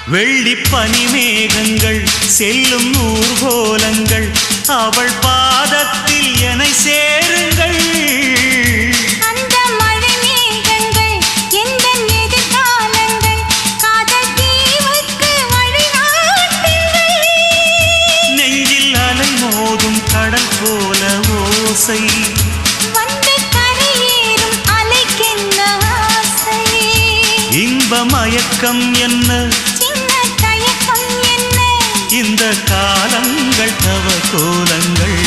வெள்ளி பனிமேகங்கள் செல்லும் ஊர்கோலங்கள் அவள் பாதத்தில் என்னை சேருங்கள். அந்த மழை மேகங்கள் எந்த எதிர்காலங்கள் காதல் தீவுக்கு வழிகாட்டுங்கள். நெஞ்சில் அலை மோதும் கடல் போல ஓசை வந்து கரையேறும் அலைக்கென்ன ஆசை. இன்ப மயக்கம் என்ன சின்ன தயக்கம் என்ன இந்த காலங்கள் தவ கோலங்கள்